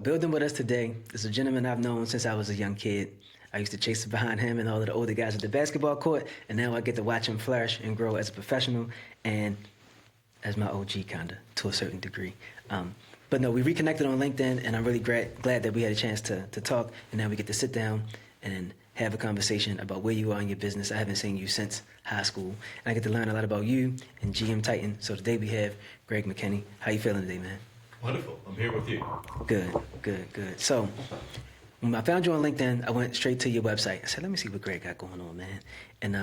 Building with us today is a gentleman I've known since I was a young kid. I used to chase behind him and all of the older guys at the basketball court, and now I get to watch him flourish and grow as a professional and as my OG, kinda, to a certain degree. But no, we reconnected on LinkedIn, and I'm really glad that we had a chance to talk, and now we get to sit down and have a conversation about where you are in your business. I haven't seen you since high school, and I get to learn a lot about you and GM Titan. So today we have Greg McKinney. How you feeling today, man? Wonderful. I'm here with you. Good. So when I found you on LinkedIn, I went straight to your website. I said, let me see what Greg got going on, man. And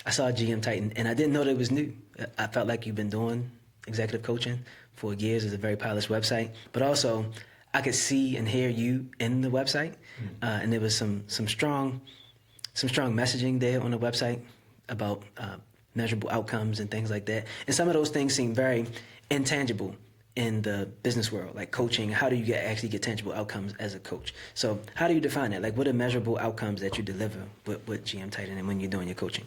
I saw GM Titan, and I didn't know that it was new. I felt like you've been doing executive coaching for years. It's a very polished website. But also, I could see and hear you in the website, and there was some strong messaging there on the website about measurable outcomes and things like that. And some of those things seem very intangible in the business world, like coaching. How do you actually get tangible outcomes as a coach? So how do you define that? Like, what are measurable outcomes that you deliver with GM Titan and when you're doing your coaching?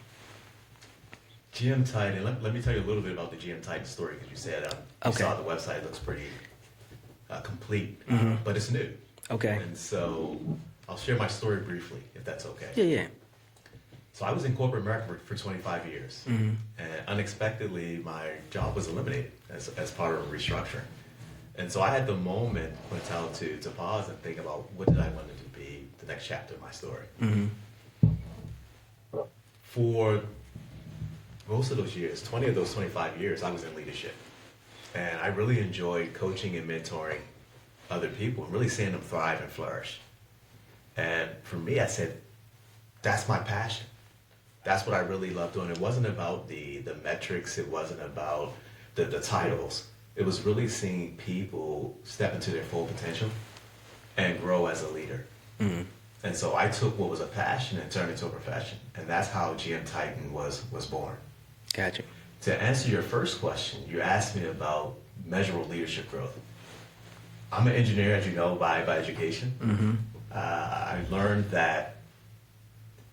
GM Titan, let me tell you a little bit about the GM Titan story, because you said you saw the website. It looks pretty complete, but it's new. Okay. And so I'll share my story briefly, if that's okay. Yeah. So I was in corporate America for 25 years, and unexpectedly my job was eliminated as part of a restructuring. And so I had the moment, Quintel, to pause and think about what did I want it to be the next chapter of my story. For most of those years, 20 of those 25 years, I was in leadership. And I really enjoyed coaching and mentoring other people and really seeing them thrive and flourish. And for me, I said, that's my passion. That's what I really love doing. It wasn't about the metrics. It wasn't about the titles. It was really seeing people step into their full potential and grow as a leader. And so I took what was a passion and turned it into a profession. And that's how GM Titan was born. Gotcha. To answer your first question, you asked me about measurable leadership growth. I'm an engineer, as you know, by education. I learned that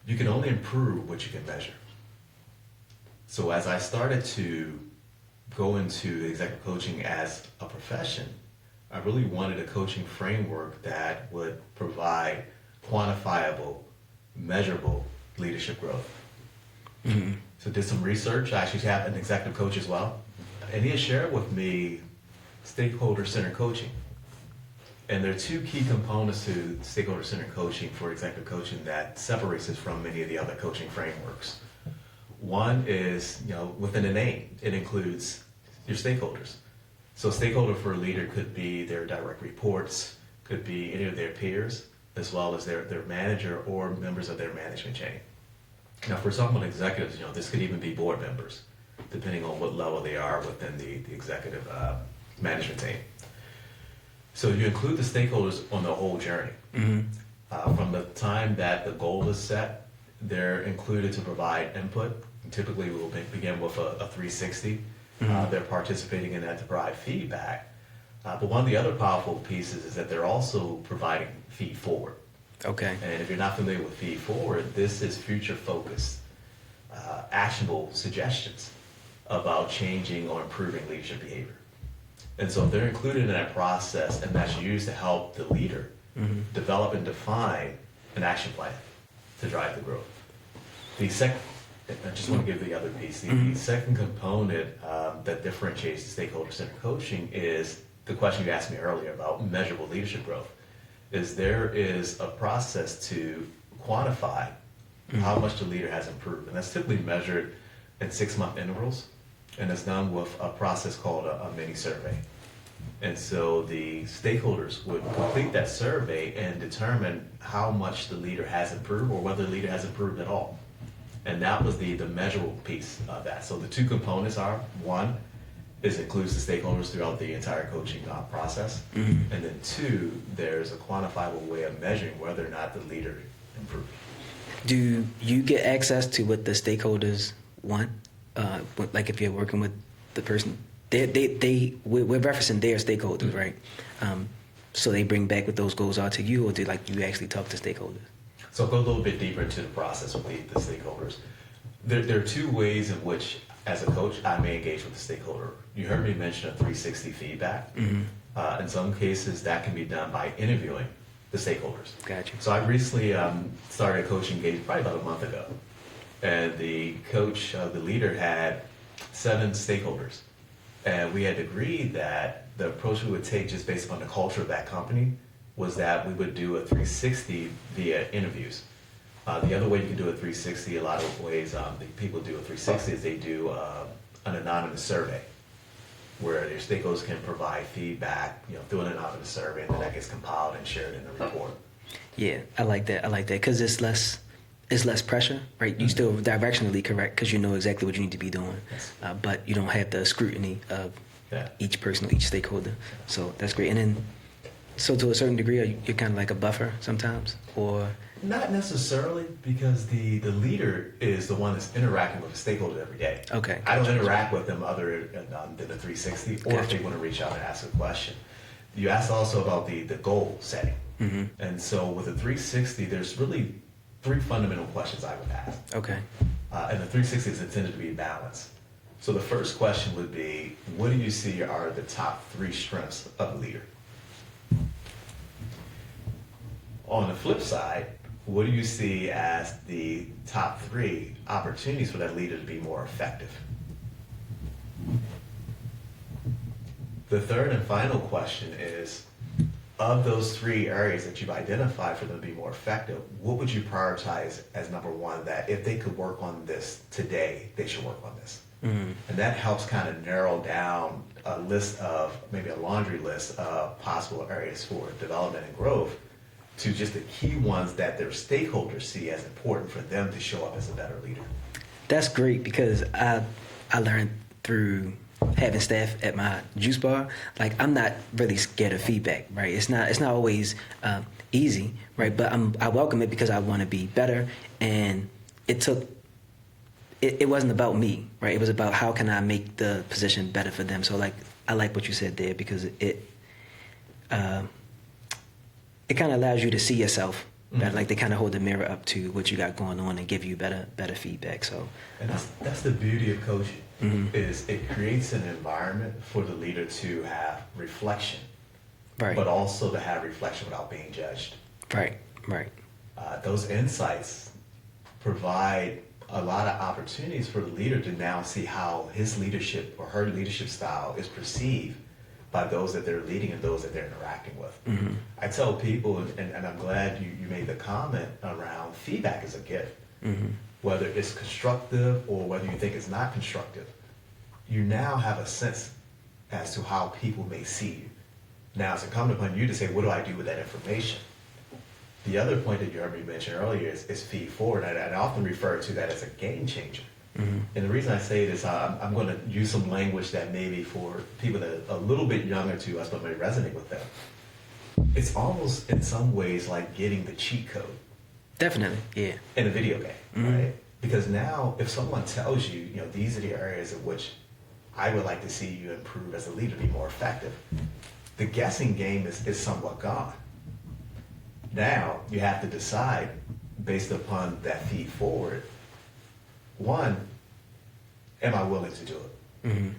you can only improve what you can measure. So as I started to go into executive coaching as a profession, I really wanted a coaching framework that would provide quantifiable, measurable leadership growth. So did some research. I actually have an executive coach as well. And he had shared with me stakeholder-centered coaching. And there are two key components to stakeholder-centered coaching for executive coaching that separates us from many of the other coaching frameworks. One is, within the name, it includes your stakeholders. So a stakeholder for a leader could be their direct reports, could be any of their peers, as well as their manager or members of their management chain. Now, for some executives, this could even be board members, depending on what level they are within the executive management team. So you include the stakeholders on the whole journey. From the time that the goal is set, they're included to provide input. Typically, we'll begin with a 360. They're participating in that to provide feedback. But one of the other powerful pieces is that they're also providing feed forward. Okay. And if you're not familiar with feed forward, this is future-focused, actionable suggestions about changing or improving leadership behavior. And so they're included in that process, and that's used to help the leader develop and define an action plan to drive the growth. I just want to give the other piece. The second component that differentiates the stakeholder-centered coaching is the question you asked me earlier about measurable leadership growth. There is a process to quantify how much the leader has improved. And that's typically measured in 6-month intervals. And it's done with a process called a mini survey. And so the stakeholders would complete that survey and determine how much the leader has improved or whether the leader has improved at all. And that was the measurable piece of that. So the two components are, one, is includes the stakeholders throughout the entire coaching process. And then two, there's a quantifiable way of measuring whether or not the leader improved. Do you get access to what the stakeholders want? Like if you're working with the person, we're referencing their stakeholders, right? So they bring back what those goals are to you, or do you actually talk to stakeholders? So I'll go a little bit deeper into the process with the stakeholders. There are two ways in which, as a coach, I may engage with the stakeholder. You heard me mention a 360 feedback. In some cases, that can be done by interviewing the stakeholders. Gotcha. So I recently started a coaching engagement probably about a month ago. And the coach, the leader, had 7 stakeholders. And we had agreed that the approach we would take just based on the culture of that company was that we would do a 360 via interviews. The other way you can do a 360, a lot of ways people do a 360 is they do an anonymous survey where their stakeholders can provide feedback, through an anonymous survey, and then that gets compiled and shared in the report. Yeah, I like that because it's less pressure, right? You still directionally correct because you know exactly what you need to be doing, but you don't have the scrutiny of each person, each stakeholder. So that's great. And then, so to a certain degree, you're kind of like a buffer sometimes, or not necessarily, because the leader is the one that's interacting with the stakeholder every day. Okay. I don't interact with them other than the 360, or if they want to reach out and ask a question. You asked also about the goal setting. Mm-hmm. And so with a 360, there's really 3 fundamental questions I would ask. Okay. And the 360 is intended to be balanced. So the first question would be, what do you see are the top 3 strengths of a leader? On the flip side, what do you see as the top 3 opportunities for that leader to be more effective? The third and final question is, of those 3 areas that you've identified for them to be more effective, what would you prioritize as number 1, that if they could work on this today, they should work on this? Mm-hmm. And that helps kind of narrow down a list of, maybe a laundry list of possible areas for development and growth, to just the key ones that their stakeholders see as important for them to show up as a better leader. That's great, because I learned through having staff at my juice bar, like, I'm not really scared of feedback, right? It's not always easy, right? But I welcome it because I want to be better, and it wasn't about me, right? It was about how can I make the position better for them. So, like, I like what you said there, because it kind of allows you to see yourself better. Like, they kind of hold the mirror up to what you got going on and give you better feedback. So, and that's the beauty of coaching. Mm-hmm. Is it creates an environment for the leader to have reflection, right? But also to have reflection without being judged. Right. Those insights provide a lot of opportunities for the leader to now see how his leadership or her leadership style is perceived by those that they're leading and those that they're interacting with. Mm-hmm. I tell people, and I'm glad you made the comment around feedback is a gift. Mm-hmm. Whether it's constructive or whether you think it's not constructive, you now have a sense as to how people may see you. Now it's incumbent upon you to say, what do I do with that information? The other point that you heard me mention earlier is feed forward, and I often refer to that as a game changer. Mm-hmm. And the reason I say this, I'm going to use some language that maybe for people that are a little bit younger to us but may resonate with them. It's almost in some ways like getting the cheat code. Definitely, yeah. In a video game, mm-hmm. right? Because now if someone tells you, these are the areas in which I would like to see you improve as a leader, be more effective, the guessing game is somewhat gone. Now you have to decide based upon that feed forward, 1, am I willing to do it? Mm-hmm.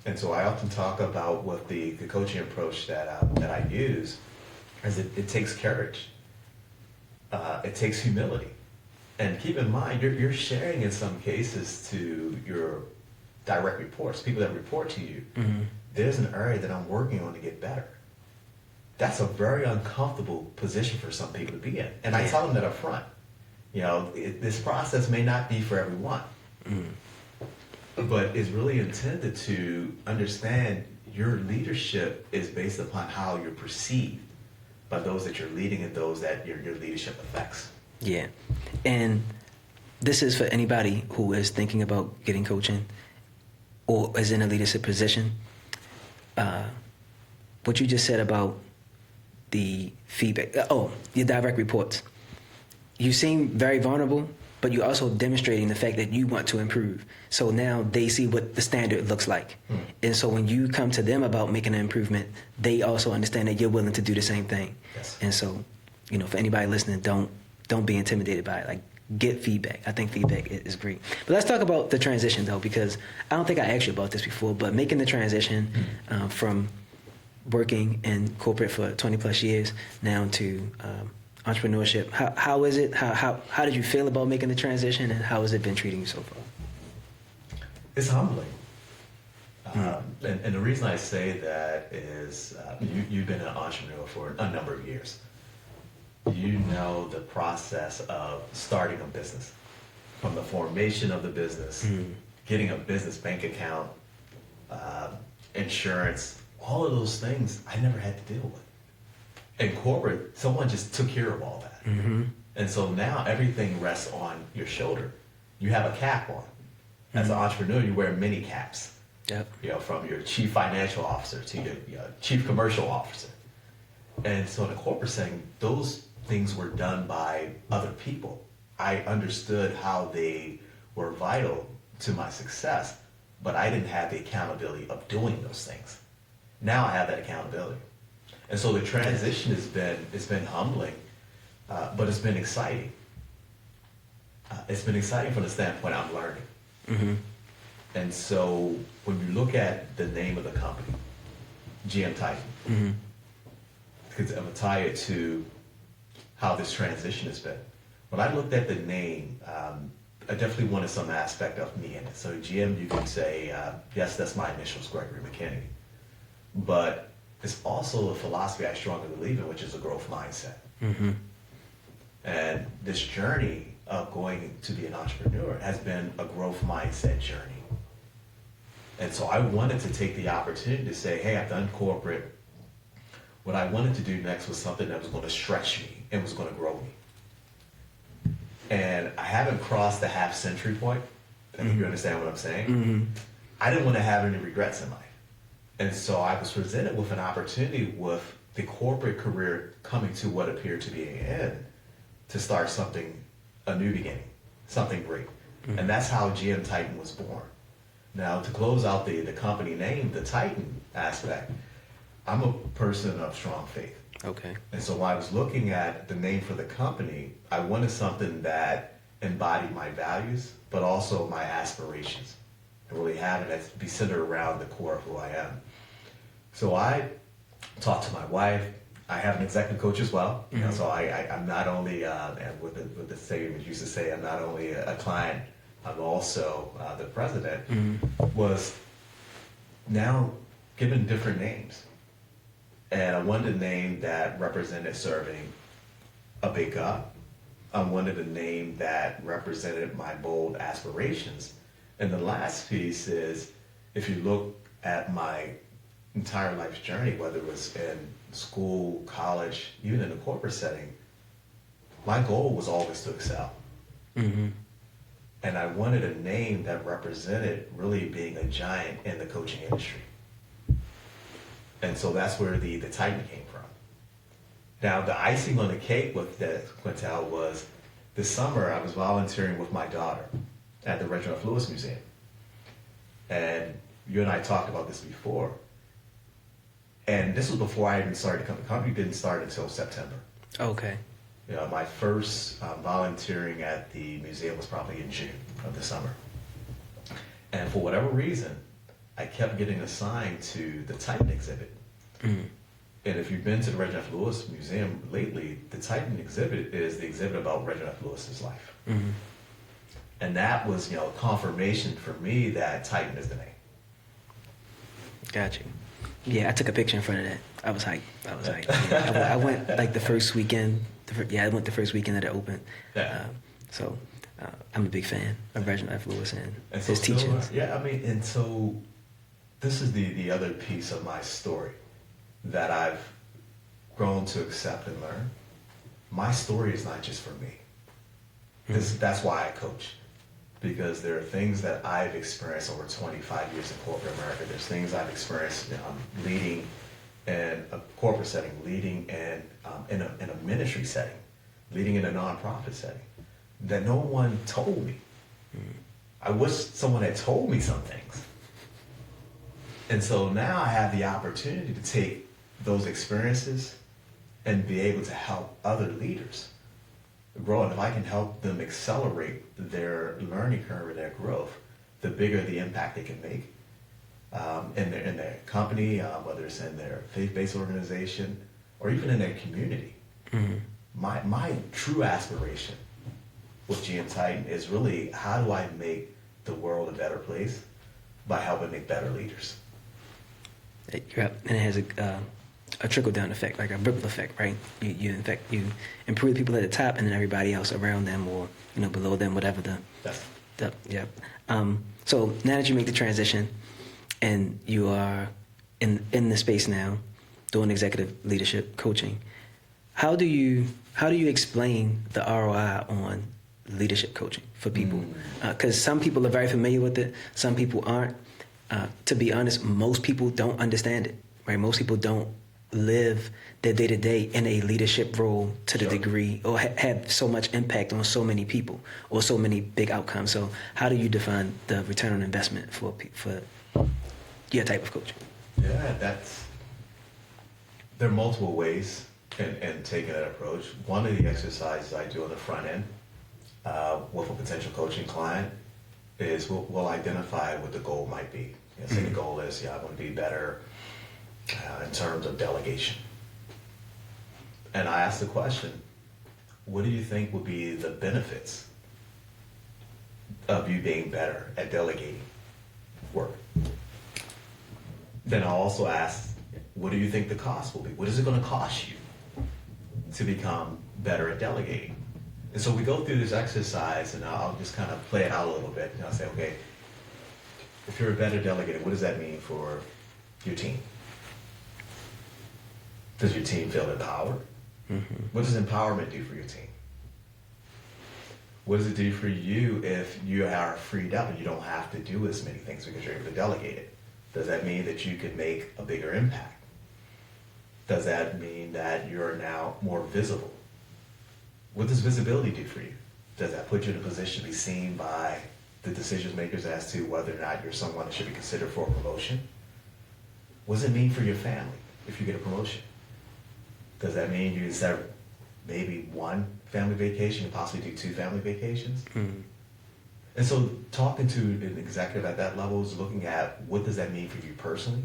And so I often talk about what the coaching approach that I use, is it takes courage. It takes humility. And keep in mind, you're sharing in some cases to your direct reports, people that report to you, mm-hmm. there's an area that I'm working on to get better. That's a very uncomfortable position for some people to be in. And I tell them that up front. This process may not be for everyone, but it's really intended to understand your leadership is based upon how you're perceived by those that you're leading and those that your leadership affects. Yeah. And this is for anybody who is thinking about getting coaching or is in a leadership position. What you just said about the feedback, your direct reports. You seem very vulnerable, but you're also demonstrating the fact that you want to improve. So now they see what the standard looks like. Mm. And so when you come to them about making an improvement, they also understand that you're willing to do the same thing. Yes. And so, for anybody listening, don't be intimidated by it. Like, get feedback. I think feedback is great. But let's talk about the transition, though, because I don't think I asked you about this before, but making the transition from working in corporate for 20 plus years now to entrepreneurship. How is it? How did you feel about making the transition, and how has it been treating you so far? It's humbling. And the reason I say that is you've been an entrepreneur for a number of years. You know the process of starting a business, from the formation of the business, getting a business bank account, insurance, all of those things I never had to deal with. In corporate, someone just took care of all that. And so now everything rests on your shoulder. You have a cap on. As an entrepreneur, you wear many caps. Yep. You know, from your chief financial officer to your chief commercial officer. And so in a corporate setting, those things were done by other people. I understood how they were vital to my success, but I didn't have the accountability of doing those things. Now I have that accountability. And so the transition it's been humbling, but it's been exciting. It's been exciting from the standpoint I'm learning. And so when you look at the name of the company, GM Titan, because I'm gonna tie it to how this transition has been. When I looked at the name, I definitely wanted some aspect of me in it. So GM, you can say, yes, that's my initials, Gregory McKinney. But it's also a philosophy I strongly believe in, which is a growth mindset. And this journey of going to be an entrepreneur has been a growth mindset journey. And so I wanted to take the opportunity to say, hey, I've done corporate. What I wanted to do next was something that was going to stretch me and was going to grow me. And I haven't crossed the half-century point. I think you understand what I'm saying. I didn't want to have any regrets in life. And so I was presented with an opportunity with the corporate career coming to what appeared to be an end to start something, a new beginning, something great. And that's how GM Titan was born. Now, to close out the company name, the Titan aspect, I'm a person of strong faith. Okay. And so while I was looking at the name for the company, I wanted something that embodied my values, but also my aspirations. And really having it be centered around the core of who I am. So I talked to my wife. I have an executive coach as well. You know, so I'm not only, and with the statement used to say, I'm not only a client, I'm also the president, was now given different names. And I wanted a name that represented serving a big God. I wanted a name that represented my bold aspirations. And the last piece is, if you look at my entire life's journey, whether it was in school, college, even in a corporate setting, my goal was always to excel. And I wanted a name that represented really being a giant in the coaching industry. And so that's where the Titan came from. Now, the icing on the cake with that, Quintel, was this summer I was volunteering with my daughter at the Reginald F. Lewis Museum. And you and I talked about this before. And this was before I even started the company. The company didn't start until September. Okay. You know, my first volunteering at the museum was probably in June of the summer. And for whatever reason, I kept getting assigned to the Titan exhibit. And if you've been to the Reginald F. Lewis Museum lately, the Titan exhibit is the exhibit about Reginald F. Lewis's life. And that was, you know, confirmation for me that Titan is the name. Got you. Yeah, I took a picture in front of that. I was hyped. Yeah, I went like the first weekend. I went the first weekend that it opened. Yeah. So I'm a big fan of Reginald F. Lewis and so his teachings. Yeah, I mean, and so this is the other piece of my story that I've grown to accept and learn. My story is not just for me. That's why I coach. Because there are things that I've experienced over 25 years in corporate America. There's things I've experienced leading in a corporate setting, leading in a ministry setting, leading in a nonprofit setting, that no one told me. I wish someone had told me some things. And so now I have the opportunity to take those experiences and be able to help other leaders grow. And if I can help them accelerate their learning curve and their growth, the bigger the impact they can make. in their company, whether it's in their faith-based organization, or even in their community. My true aspiration with GM Titan is really, how do I make the world a better place by helping make better leaders? Yep. And it has a trickle down effect, like a ripple effect, right? You in fact you improve people at the top, and then everybody else around them or below them, whatever yeah. So now that you make the transition, and you are in the space now, doing executive leadership coaching, how do you explain the ROI on leadership coaching for people? Because some people are very familiar with it, some people aren't. To be honest, most people don't understand it, right? Most people don't live their day-to-day in a leadership role to the degree, or have so much impact on so many people or so many big outcomes. So how do you define the return on investment for your type of coaching? Yeah, there are multiple ways in taking that approach. One of the exercises I do on the front end with a potential coaching client is we'll identify what the goal might be. Say the goal is, I want to be better in terms of delegation. And I ask the question, what do you think would be the benefits of you being better at delegating work? Then I'll also ask, what do you think the cost will be? What is it going to cost you to become better at delegating? And so we go through this exercise, and I'll just kind of play it out a little bit. And I'll say, okay, if you're a better delegator, what does that mean for your team? Does your team feel empowered? What does empowerment do for your team? What does it do for you if you are freed up and you don't have to do as many things because you're able to delegate it? Does that mean that you could make a bigger impact? Does that mean that you're now more visible? What does visibility do for you? Does that put you in a position to be seen by the decision makers as to whether or not you're someone that should be considered for a promotion? What does it mean for your family if you get a promotion? Does that mean you instead of maybe one family vacation, you possibly do 2 family vacations? And so talking to an executive at that level is looking at, what does that mean for you personally?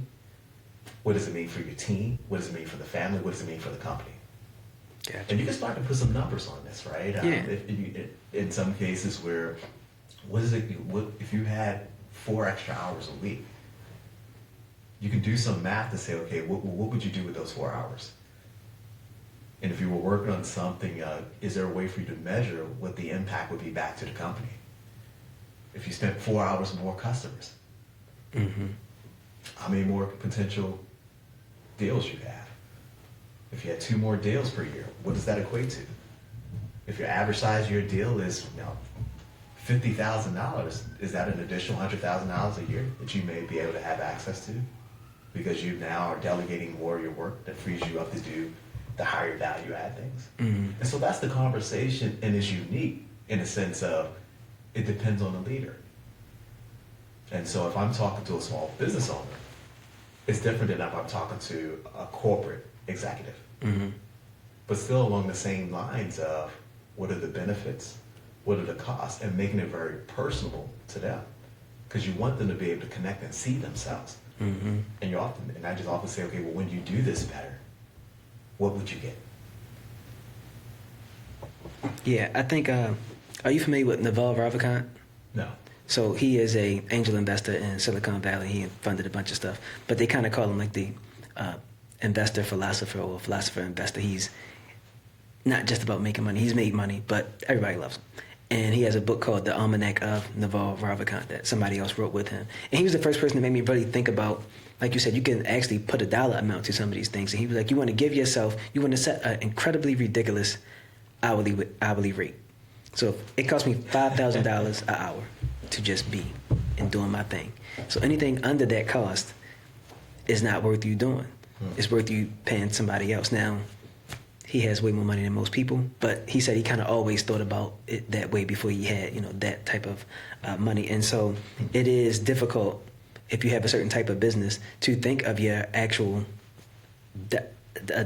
What does it mean for your team? What does it mean for the family? What does it mean for the company? Gotcha. And you can start to put some numbers on this, right? In some cases where, what if you had 4 extra hours a week? You can do some math to say, okay, what would you do with those 4 hours? And if you were working on something, is there a way for you to measure what the impact would be back to the company? If you spent 4 hours with more customers, how many more potential deals you have? If you had 2 more deals per year, what does that equate to? If your average size of your deal is $50,000, is that an additional $100,000 a year that you may be able to have access to? Because you now are delegating more of your work that frees you up to do the higher value add things. And so that's the conversation, and it's unique in the sense of it depends on the leader. And so if I'm talking to a small business owner, it's different than if I'm talking to a corporate executive. But still along the same lines of, what are the benefits? What are the costs? And making it very personable to them. Because you want them to be able to connect and see themselves. And I just often say, okay, well, when you do this better, what would you get? Yeah, I think, are you familiar with Naval Ravikant? No. So he is a angel investor in Silicon Valley. He funded a bunch of stuff, but they kind of call him like the investor philosopher or philosopher investor. He's not just about making money. He's made money, but everybody loves him. And he has a book called The Almanac of Naval Ravikant that somebody else wrote with him. And he was the first person that made me really think about, like you said, you can actually put a dollar amount to some of these things. And he was like, you want to set an incredibly ridiculous hourly rate. So if it costs me $5,000 an hour to just be and doing my thing. So anything under that cost is not worth you doing. It's worth you paying somebody else. Now, he has way more money than most people, but he said he kind of always thought about it that way before he had, that type of money. And so it is difficult if you have a certain type of business to think of your actual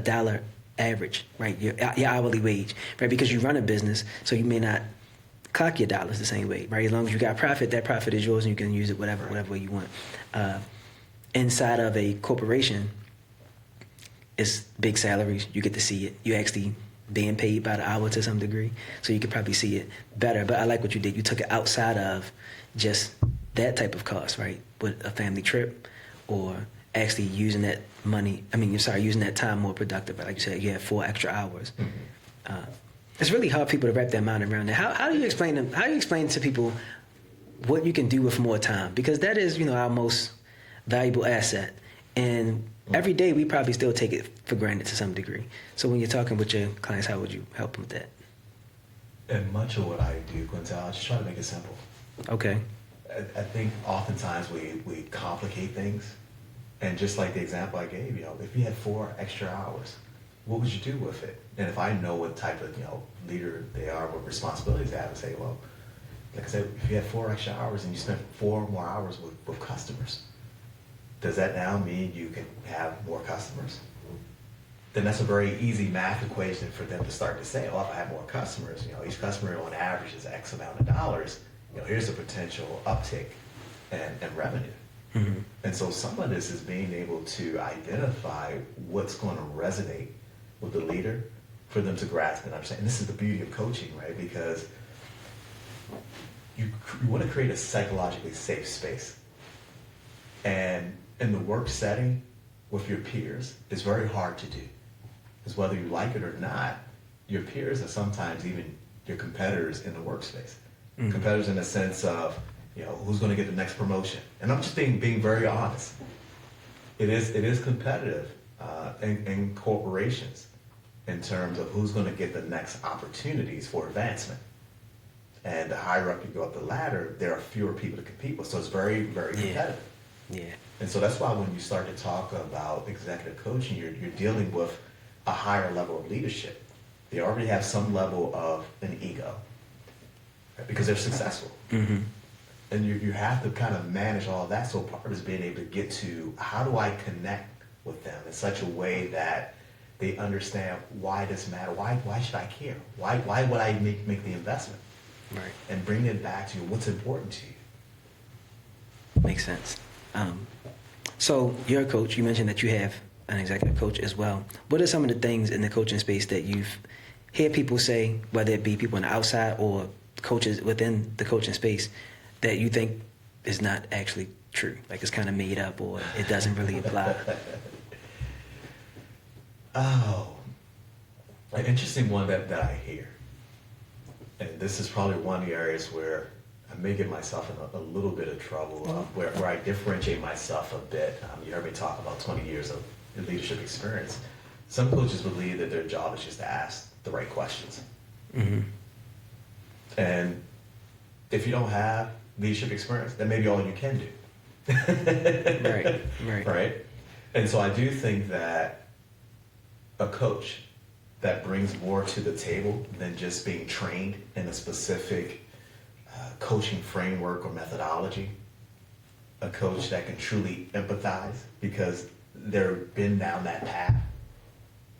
dollar average, right? Your hourly wage, right? Because you run a business, so you may not clock your dollars the same way, right? As long as you got profit, that profit is yours and you can use it whatever way you want. inside of a corporation, it's big salaries. You get to see it. You actually being paid by the hour to some degree, so you could probably see it better. But I like what you did. You took it outside of just that type of cost, right? With a family trip, or actually using that money. Using that time more productive. Like you said, you have 4 extra hours. It's really hard for people to wrap their mind around that. How do you explain them? How do you explain to people what you can do with more time? Because that is, our most valuable asset. And every day we probably still take it for granted to some degree. So when you're talking with your clients, how would you help them with that? And much of what I do, Quintel, I just try to make it simple. Okay. I think oftentimes we complicate things. And just like the example I gave, if you had 4 extra hours, what would you do with it? And if I know what type of, leader they are, what responsibilities they have, I say, well, like I said, if you had 4 extra hours and you spent 4 more hours with customers, does that now mean you can have more customers? Then that's a very easy math equation for them to start to say, oh, if I have more customers, each customer on average is X amount of dollars, here's a potential uptick and revenue. Mm-hmm. And so some of this is being able to identify what's going to resonate with the leader for them to grasp and understand. And this is the beauty of coaching, right? Because you want to create a psychologically safe space. And in the work setting with your peers, it's very hard to do. Because whether you like it or not, your peers are sometimes even your competitors in the workspace. Mm-hmm. Competitors in the sense of, who's going to get the next promotion. And I'm just being very honest. It is competitive in corporations in terms of who's going to get the next opportunities for advancement. And the higher up you go up the ladder, there are fewer people to compete with. So it's very, very competitive. Yeah. And so that's why when you start to talk about executive coaching, you're dealing with a higher level of leadership. They already have some level of an ego, right? Because they're successful. Mm-hmm. And you have to kind of manage all of that. So part of it is being able to get to how do I connect with them in such a way that they understand why this matter. Why should I care? Why would I make the investment? Right. And bring it back to what's important to you. Makes sense. So you're a coach. You mentioned that you have an executive coach as well. What are some of the things in the coaching space that you've heard people say, whether it be people on the outside or coaches within the coaching space, that you think is not actually true? Like it's kind of made up or it doesn't really apply? Oh, an interesting one that I hear. And this is probably one of the areas where I may get myself in a little bit of trouble, where I differentiate myself a bit. You heard me talk about 20 years of leadership experience. Some coaches believe that their job is just to ask the right questions. Mm-hmm. And if you don't have leadership experience, that may be all you can do. Right. And so I do think that a coach that brings more to the table than just being trained in a specific coaching framework or methodology, a coach that can truly empathize because they've been down that path.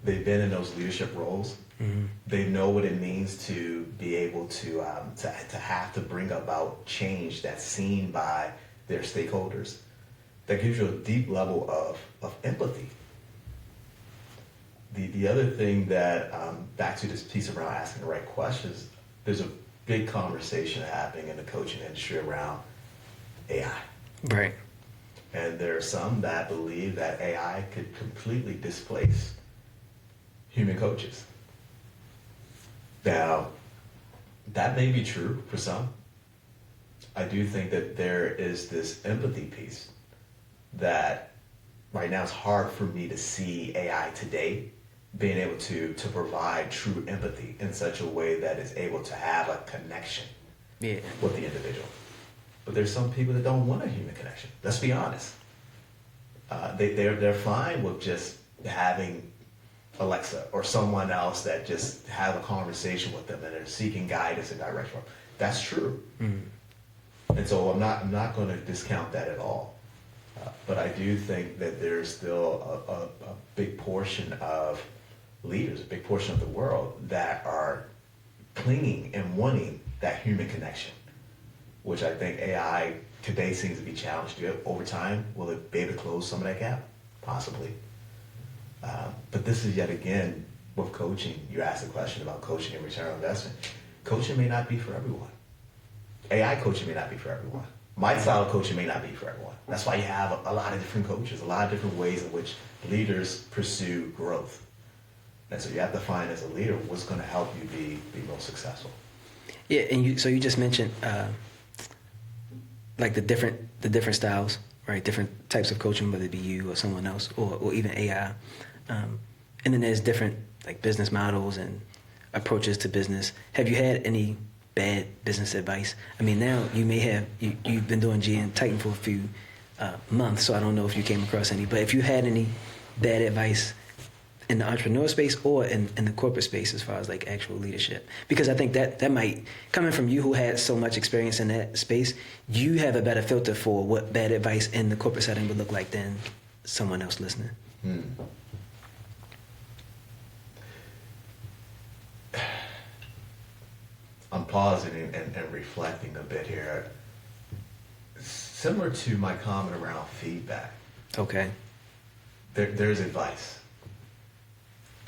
They've been in those leadership roles. Mm-hmm. They know what it means to be able to have to bring about change that's seen by their stakeholders. That gives you a deep level of empathy. The other thing that, back to this piece around asking the right questions, there's a big conversation happening in the coaching industry around AI. Right. And there are some that believe that AI could completely displace human coaches. Now, that may be true for some. I do think that there is this empathy piece that right now it's hard for me to see AI today being able to provide true empathy in such a way that is able to have a connection with the individual. But there's some people that don't want a human connection. Let's be honest. They're fine with just having Alexa or someone else that just have a conversation with them and they're seeking guidance and direction. That's true. Mm-hmm. And so I'm not going to discount that at all. But I do think that there's still a big portion of leaders, a big portion of the world that are clinging and wanting that human connection which I think AI today seems to be challenged to do. Over time, will it be able to close some of that gap? Possibly. But this is yet again with coaching. You asked a question about coaching and return on investment. Coaching may not be for everyone. AI coaching may not be for everyone. My style of coaching may not be for everyone. That's why you have a lot of different coaches, a lot of different ways in which leaders pursue growth. And so you have to find as a leader what's going to help you be most successful. Yeah, and you just mentioned like the different styles, right? Different types of coaching, whether it be you or someone else, or even AI. And then there's different like business models and approaches to business. Have you had any bad business advice? I mean, now you may have you've been doing GM Titan for a few months, so I don't know if you came across any. But if you had any bad advice in the entrepreneur space or in the corporate space as far as like actual leadership, because I think that might, coming from you who had so much experience in that space, you have a better filter for what bad advice in the corporate setting would look like than someone else listening. I'm pausing and reflecting a bit here. Similar to my comment around feedback. Okay. There's advice.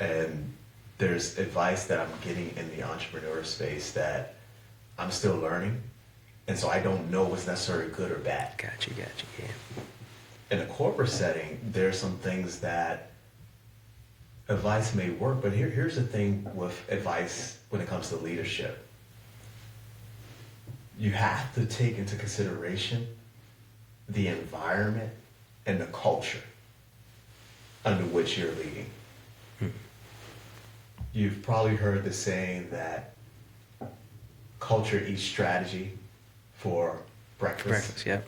And there's advice that I'm getting in the entrepreneur space that I'm still learning. And so I don't know what's necessarily good or bad. Got you, yeah. In a corporate setting, there's some things that advice may work, but here's the thing with advice when it comes to leadership. You have to take into consideration the environment and the culture under which you're leading. You've probably heard the saying that culture eats strategy for breakfast. Breakfast, yeah.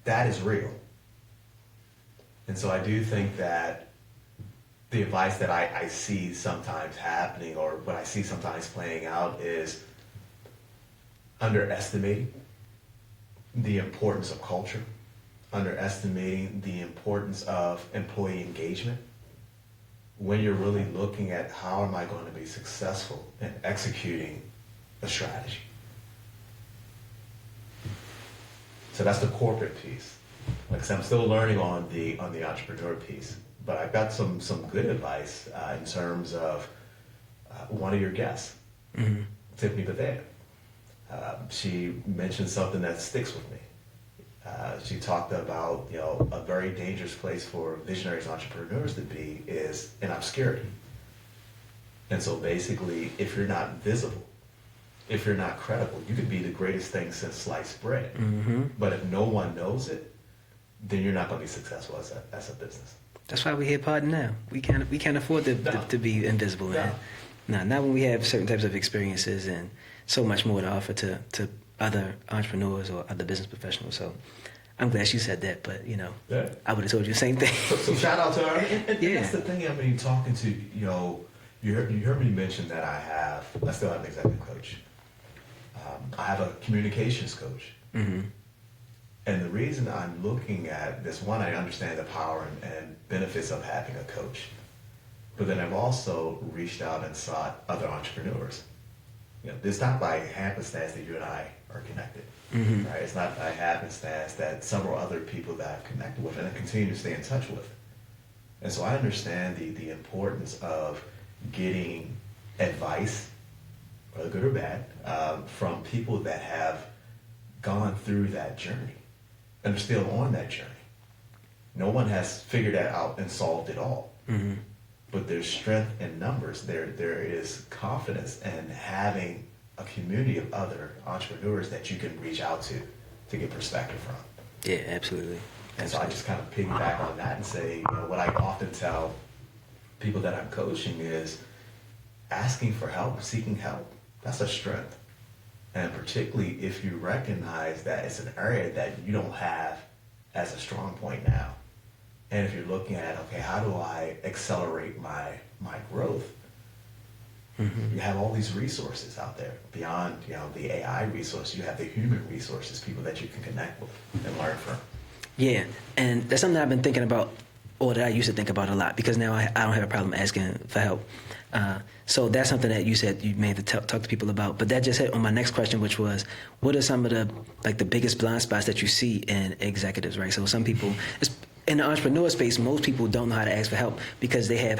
That is real. And so I do think that the advice that I see sometimes happening, or what I see sometimes playing out, is underestimating the importance of culture, underestimating the importance of employee engagement, when you're really looking at how am I going to be successful in executing a strategy. So that's the corporate piece. Like I said, I'm still learning on the entrepreneur piece, but I've got some good advice in terms of one of your guests, Tiffany Bethea. She mentioned something that sticks with me. She talked about, a very dangerous place for visionaries and entrepreneurs to be is in obscurity. And so basically, if you're not visible, if you're not credible, you could be the greatest thing since sliced bread. But if no one knows it, then you're not going to be successful as a business. That's why we're here podding now. We can't afford to be invisible, man. No, not when we have certain types of experiences and so much more to offer to other entrepreneurs or other business professionals. So I'm glad she said that, but I would have told you the same thing. So shout out to her. And Yeah. that's the thing. I mean, talking to you heard me mention that I still have an executive coach. I have a communications coach. And the reason I'm looking at this, one, I understand the power and benefits of having a coach. But then I've also reached out and sought other entrepreneurs. It's not by happenstance that you and I are connected. Right? It's not by happenstance that several other people that I've connected with and I continue to stay in touch with. And so I understand the importance of getting advice, whether good or bad, from people that have gone through that journey and are still on that journey. No one has figured that out and solved it all. But there's strength in numbers. There is confidence in having a community of other entrepreneurs that you can reach out to get perspective from. Yeah, absolutely. And so I just kind of piggyback on that and say, what I often tell people that I'm coaching is asking for help, seeking help. That's a strength. And particularly if you recognize that it's an area that you don't have as a strong point now. And if you're looking at, okay, how do I accelerate my growth? You have all these resources out there beyond, the AI resources. You have the human resources, people that you can connect with and learn from. Yeah, and that's something I've been thinking about or that I used to think about a lot, because now I don't have a problem asking for help. So that's something that you said you may have to talk to people about. But that just hit on my next question, which was, what are some of the biggest blind spots that you see in executives, right? So some people, in the entrepreneur space, most people don't know how to ask for help because they're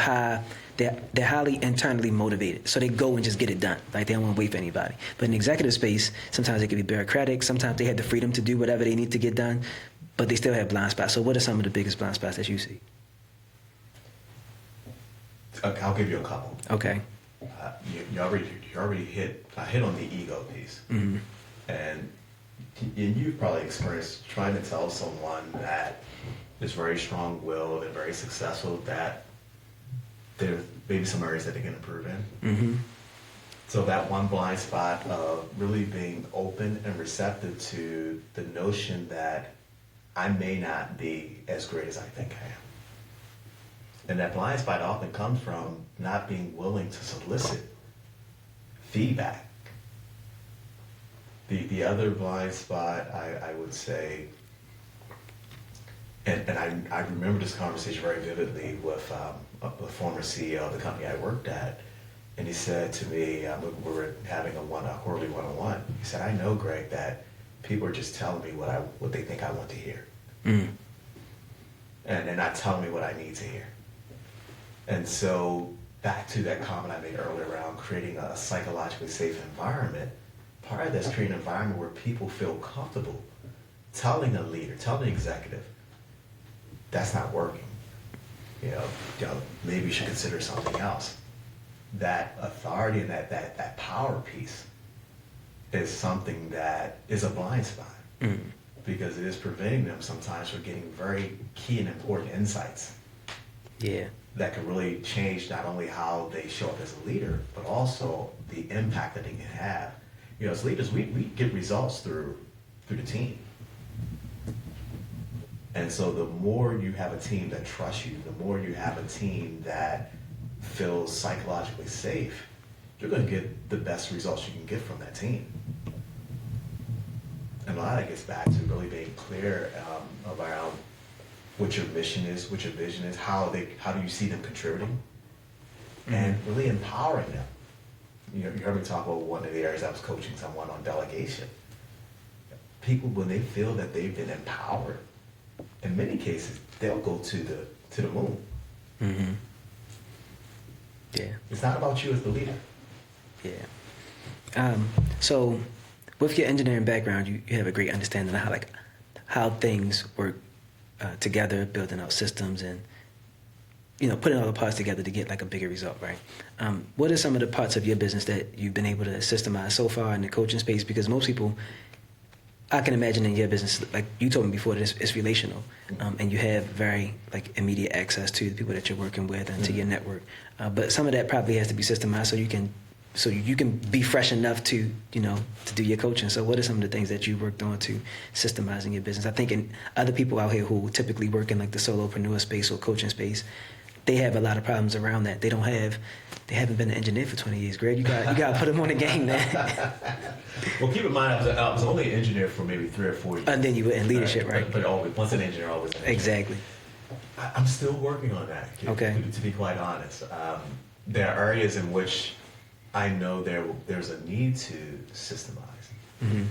highly internally motivated. So they go and just get it done. Like, they don't want to wait for anybody. But in the executive space, sometimes it can be bureaucratic. Sometimes they have the freedom to do whatever they need to get done, but they still have blind spots. So what are some of the biggest blind spots that you see? I'll give you a couple. Okay. You already hit on the ego piece. Mm-hmm. And you've probably experienced trying to tell someone that is very strong-willed and very successful that there may be some areas that they can improve in. Mm-hmm. So that one blind spot of really being open and receptive to the notion that I may not be as great as I think I am. And that blind spot often comes from not being willing to solicit feedback. The other blind spot, I would say, and I remember this conversation very vividly with a former CEO of the company I worked at, and he said to me, we were having a quarterly one-on-one. He said, "I know, Greg, that people are just telling me what they think I want to hear, and they're not telling me what I need to hear." And so back to that comment I made earlier around creating a psychologically safe environment, part of that's creating an environment where people feel comfortable telling a leader, telling the executive, that's not working. You know, maybe you should consider something else. That authority and that power piece is something that is a blind spot, because it is preventing them sometimes from getting very key and important insights. Yeah. That can really change not only how they show up as a leader, but also the impact that they can have. You know, as leaders, we get results through the team. And so the more you have a team that trusts you, the more you have a team that feels psychologically safe, you're going to get the best results you can get from that team. And a lot of that gets back to really being clear around what your mission is, what your vision is, how do you see them contributing, and really empowering them. You know, you heard me talk about one of the areas I was coaching someone on delegation. People, when they feel that they've been empowered, in many cases, they'll go to the moon. Mm-hmm. Yeah. It's not about you as the leader. Yeah. So with your engineering background, you have a great understanding of how things work together, building out systems and, you know, putting all the parts together to get like a bigger result, right? What are some of the parts of your business that you've been able to systemize so far in the coaching space? Because most people, I can imagine in your business, like you told me before, that it's relational, and you have very like immediate access to the people that you're working with and to your network. But some of that probably has to be systemized so you can be fresh enough to, you know, to do your coaching. So what are some of the things that you worked on to systemizing your business? I think in other people out here who typically work in like the solopreneur space or coaching space, they have a lot of problems around that. They haven't been an engineer for 20 years. Greg, you got to put them on the game, man. Well, keep in mind, I was only an engineer for maybe 3 or 4 years. And then you were in leadership, right? But always, once an engineer, always an engineer. Exactly. I'm still working on that, Okay. to be quite honest. There are areas in which I know there's a need to systemize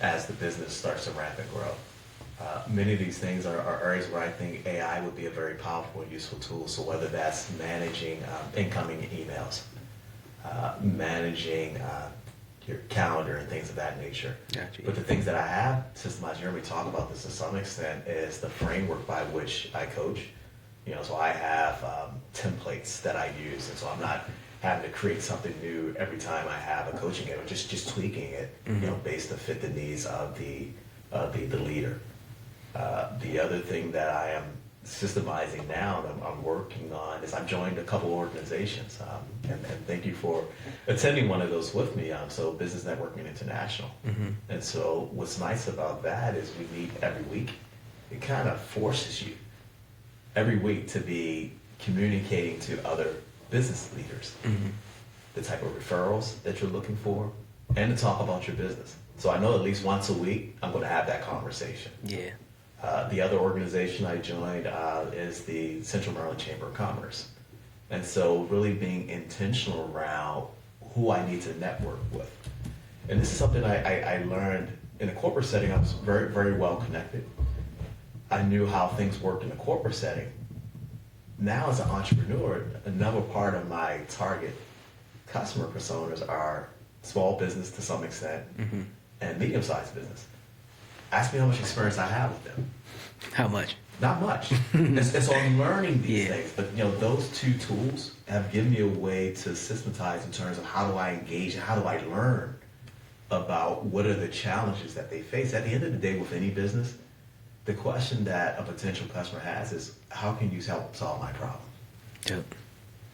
as the business starts to ramp and grow. Many of these things are areas where I think AI would be a very powerful and useful tool. So whether that's managing incoming emails, managing your calendar and things of that nature. Gotcha. But the things that I have systemized, you heard me talk about this to some extent, is the framework by which I coach. You know, so I have templates that I use, and so I'm not having to create something new every time I have a coaching game. I'm just tweaking it, you know, based to fit the needs of the leader. The other thing that I am systemizing now that I'm working on is I've joined a couple organizations, and thank you for attending one of those with me. So Business Networking International. And so what's nice about that is we meet every week. It kind of forces you every week to be communicating to other business leaders, the type of referrals that you're looking for, and to talk about your business. So I know at least once a week I'm going to have that conversation. Yeah. The other organization I joined is the Central Maryland Chamber of Commerce. And so really being intentional around who I need to network with. And this is something I learned in a corporate setting. I was very, very well connected. I knew how things worked in a corporate setting. Now as an entrepreneur, another part of my target customer personas are small business to some extent and medium-sized business. Ask me how much experience I have with them. How much? Not much. And so I'm learning these things, but those two tools have given me a way to systematize in terms of how do I engage and how do I learn about what are the challenges that they face. At the end of the day, with any business, the question that a potential customer has is, how can you help solve my problem? Yep.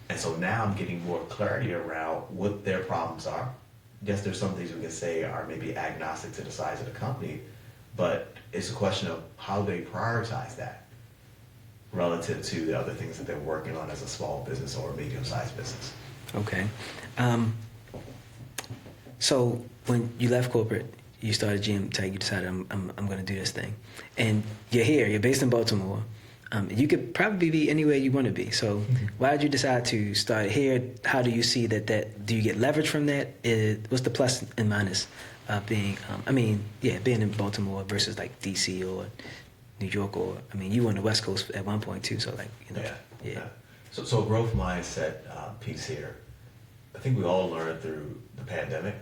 And so now I'm getting more clarity around what their problems are. Yes, there's some things we can say are maybe agnostic to the size of the company, but it's a question of how they prioritize that relative to the other things that they're working on as a small business or a medium-sized business. Okay. So when you left corporate, you started GM Tech, you decided I'm going to do this thing. And you're here, you're based in Baltimore. You could probably be anywhere you want to be. So why did you decide to start here? How do you see that do you get leverage from that? What's the plus and minus of being, being in Baltimore versus like DC or New York, or, you were on the West Coast at one point too, so Yeah. So a growth mindset piece here. I think we all learned through the pandemic.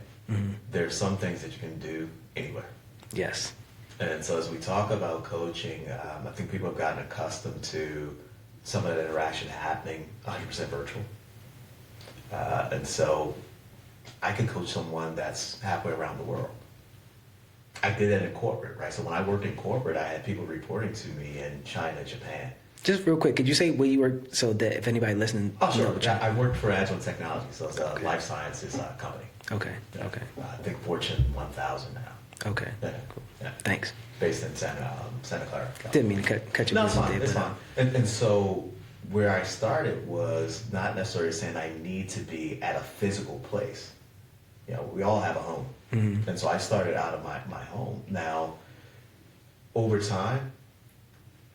There's some things that you can do anywhere. Yes. And so as we talk about coaching, I think people have gotten accustomed to some of that interaction happening 100% virtual. And so I can coach someone that's halfway around the world. I did that in corporate, right? So when I worked in corporate, I had people reporting to me in China, Japan. Just real quick, could you say where you work so that if anybody listening? Oh, sure. I worked for Agile Technology, so it's a life sciences company. Okay. Okay. I think Fortune 1000 now. Okay. Yeah. Cool. Yeah. Thanks. Based in Santa Clara. Didn't mean to cut you. No, it's fine. It's fine. And so where I started was not necessarily saying I need to be at a physical place. We all have a home. And so I started out of my home. Now, over time,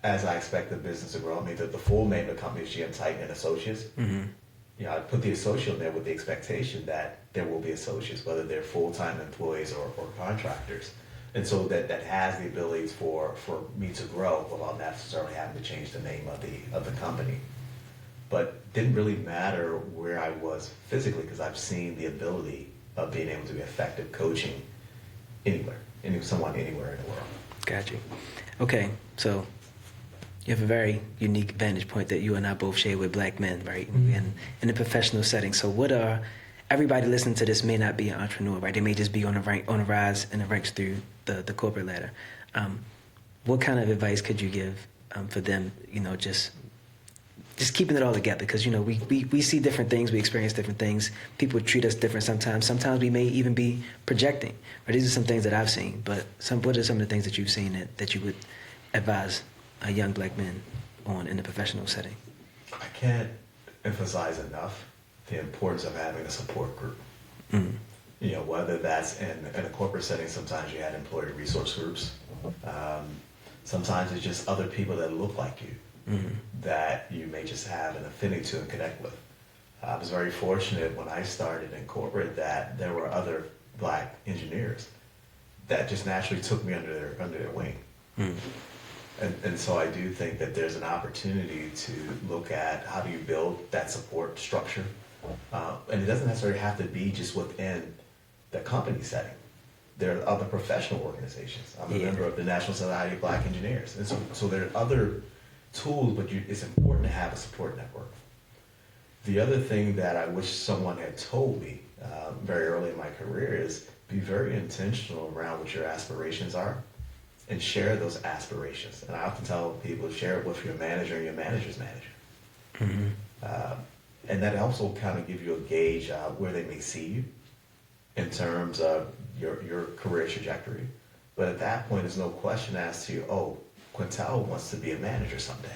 as I expect the business to grow, the full name of the company is GM Titan and Associates. I put the associate in there with the expectation that there will be associates, whether they're full-time employees or contractors. And so that has the ability for me to grow without necessarily having to change the name of the company. But didn't really matter where I was physically, because I've seen the ability of being able to be effective coaching anywhere, someone anywhere in the world. Got you. Okay, so you have a very unique vantage point that you and I both share with black men, right? In a professional setting. So everybody listening to this may not be an entrepreneur, right? They may just be on a rise in the ranks through the corporate ladder. What kind of advice could you give for them, just keeping it all together? Because, we see different things, we experience different things. People treat us different sometimes. Sometimes we may even be projecting. Right? These are some things that I've seen, but what are some of the things that you've seen that you would advise a young black man on in a professional setting? I can't emphasize enough the importance of having a support group. Whether that's in a corporate setting, sometimes you had employee resource groups. Sometimes it's just other people that look like you that you may just have an affinity to and connect with. I was very fortunate when I started in corporate that there were other black engineers that just naturally took me under their wing. And so I do think that there's an opportunity to look at how do you build that support structure. And it doesn't necessarily have to be just within the company setting. There are other professional organizations. I'm a member of the National Society of Black Engineers. And so there are other tools, but it's important to have a support network. The other thing that I wish someone had told me very early in my career is be very intentional around what your aspirations are and share those aspirations. And I often tell people, share it with your manager and your manager's manager. And that helps will kind of give you a gauge where they may see you in terms of your career trajectory. But at that point, there's no question as to, Quintel wants to be a manager someday.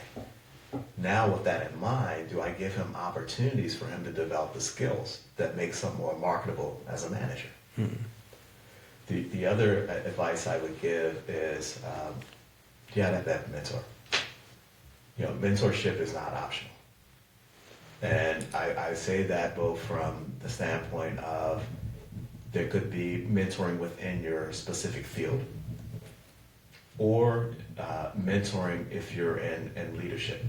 Now with that in mind, do I give him opportunities for him to develop the skills that make him more marketable as a manager? The other advice I would give is you gotta have a mentor. You know, mentorship is not optional. And I say that both from the standpoint of there could be mentoring within your specific field, or mentoring if you're in leadership.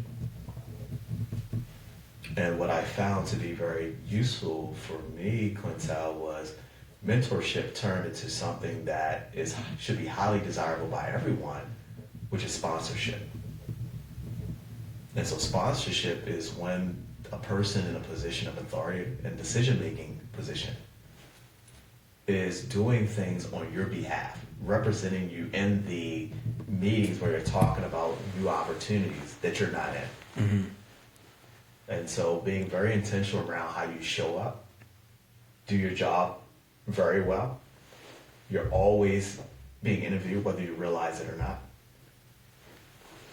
And what I found to be very useful for me, Quintel, was mentorship turned into something that should be highly desirable by everyone, which is sponsorship. And so sponsorship is when a person in a position of authority and decision-making position is doing things on your behalf, representing you in the meetings where you're talking about new opportunities that you're not in. Mm-hmm. And so being very intentional around how you show up, do your job very well. You're always being interviewed, whether you realize it or not.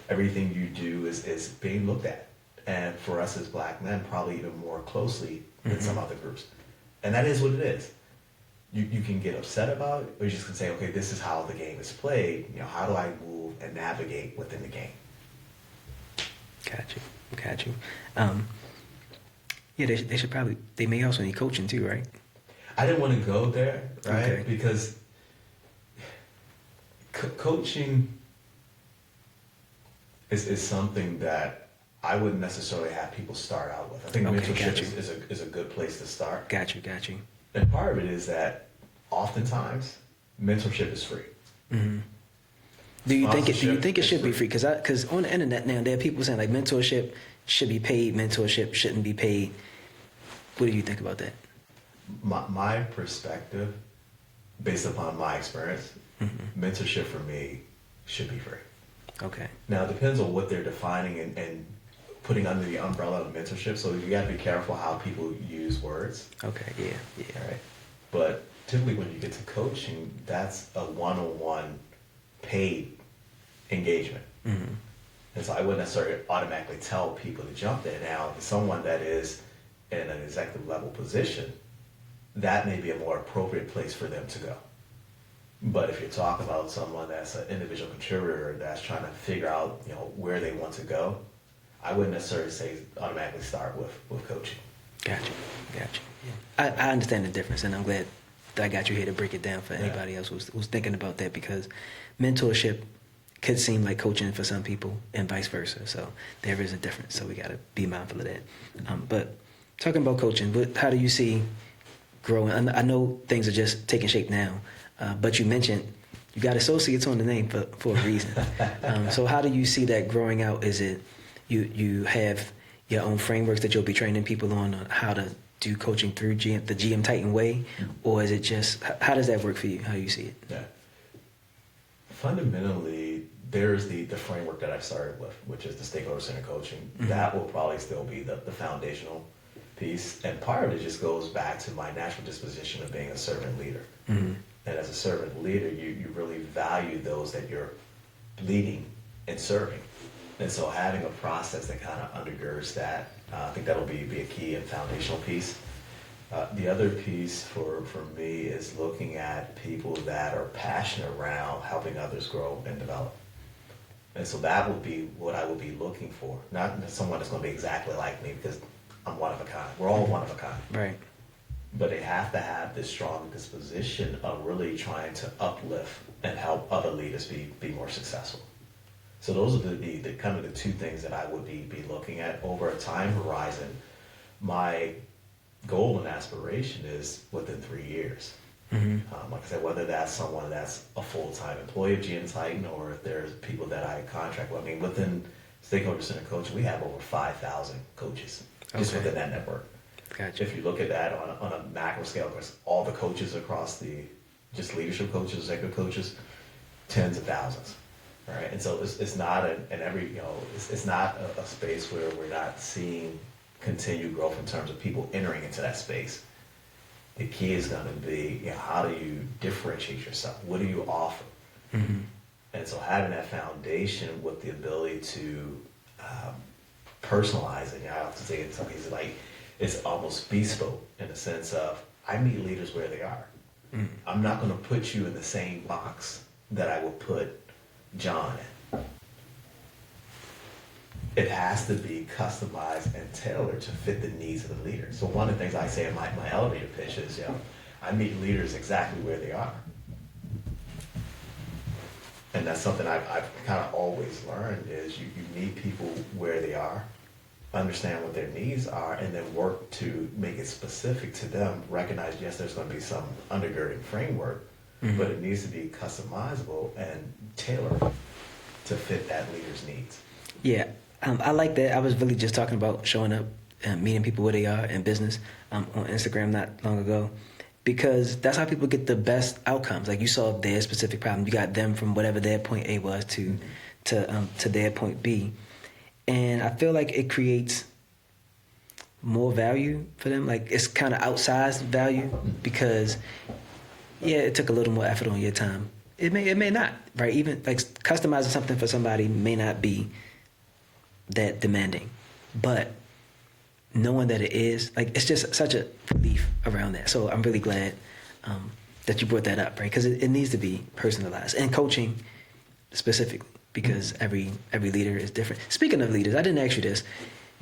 Everything you do is being looked at. And for us as Black men, probably even more closely than some other groups. And that is what it is. You can get upset about it, or you just can say, okay, this is how the game is played. You know, how do I move and navigate within the game? Got you. Yeah, they should probably, they may also need coaching too, right? I didn't want to go there, right? Okay. Because coaching is something that I wouldn't necessarily have people start out with. I think mentorship is a good place to start. Got you. And part of it is that oftentimes mentorship is free. Mm-hmm. Do you think it should be free? Because on the internet now there are people saying like mentorship should be paid, mentorship shouldn't be paid. What do you think about that? My perspective, based upon my experience, mentorship for me should be free. Okay. Now it depends on what they're defining and putting under the umbrella of mentorship. So you got to be careful how people use words. Okay. Yeah. All right. But typically when you get to coaching, that's a one-on-one paid engagement. Mm-hmm. And so I wouldn't necessarily automatically tell people to jump there. Now, someone that is in an executive level position, that may be a more appropriate place for them to go. But if you're talking about someone that's an individual contributor that's trying to figure out, you know, where they want to go, I wouldn't necessarily say automatically start with coaching. Gotcha. Yeah. I understand the difference, and I'm glad that I got you here to break it down for anybody else who's thinking about that, because mentorship could seem like coaching for some people and vice versa. So there is a difference. So we got to be mindful of that. But talking about coaching, how do you see growing? I know things are just taking shape now, but you mentioned you got associates on the name for a reason. So how do you see that growing out? Is it you have your own frameworks that you'll be training people on how to do coaching through the GM Titan way, or is it just, how does that work for you? How do you see it? Yeah. Fundamentally, there's the framework that I started with, which is the stakeholder-centered coaching. Mm-hmm. That will probably still be the foundational piece. And part of it just goes back to my natural disposition of being a servant leader. Mm-hmm. And as a servant leader, you really value those that you're leading and serving. And so having a process that kind of undergirds that, I think that'll be a key and foundational piece. The other piece for me is looking at people that are passionate around helping others grow and develop. And so that would be what I would be looking for. Not someone that's going to be exactly like me, because I'm one of a kind. We're all one of a kind. Right. But they have to have this strong disposition of really trying to uplift and help other leaders be more successful. So those are the kind of the two things that I would be looking at over a time horizon. My goal and aspiration is within 3 years. Mm-hmm. Like I said, whether that's someone that's a full-time employee of GM Titan, or if there's people that I contract with. I mean, within stakeholder-centered coaching, we have over 5,000 coaches just within that network. Gotcha. If you look at that on a macro scale, because all the coaches across just leadership coaches, executive coaches, tens of thousands. Right, and so it's not it's not a space where we're not seeing continued growth in terms of people entering into that space. The key is going to be, how do you differentiate yourself? What do you offer? Mm-hmm. And so having that foundation with the ability to personalize it. I often say in some cases like it's almost bespoke in the sense of I meet leaders where they are. Mm-hmm. I'm not going to put you in the same box that I would put John in. it has to be customized and tailored to fit the needs of the leader. So one of the things I say in my elevator pitch is, I meet leaders exactly where they are. And that's something I've kind of always learned is you meet people where they are, understand what their needs are, and then work to make it specific to them. Recognize, yes, there's going to be some undergirding framework, but it needs to be customizable and tailored to fit that leader's needs. Yeah, I like that. I was really just talking about showing up and meeting people where they are in business on Instagram not long ago, because that's how people get the best outcomes. Like, you solve their specific problem. You got them from whatever their point A was to their point B. And I feel like it creates more value for them. Like, it's kind of outsized value because, yeah, it took a little more effort on your time. It may not, right? Even like customizing something for somebody may not be that demanding, but knowing that it is, like, it's just such a relief around that. So I'm really glad that you brought that up, right? Because it needs to be personalized, and coaching specifically, because every leader is different. Speaking of leaders, I didn't ask you this.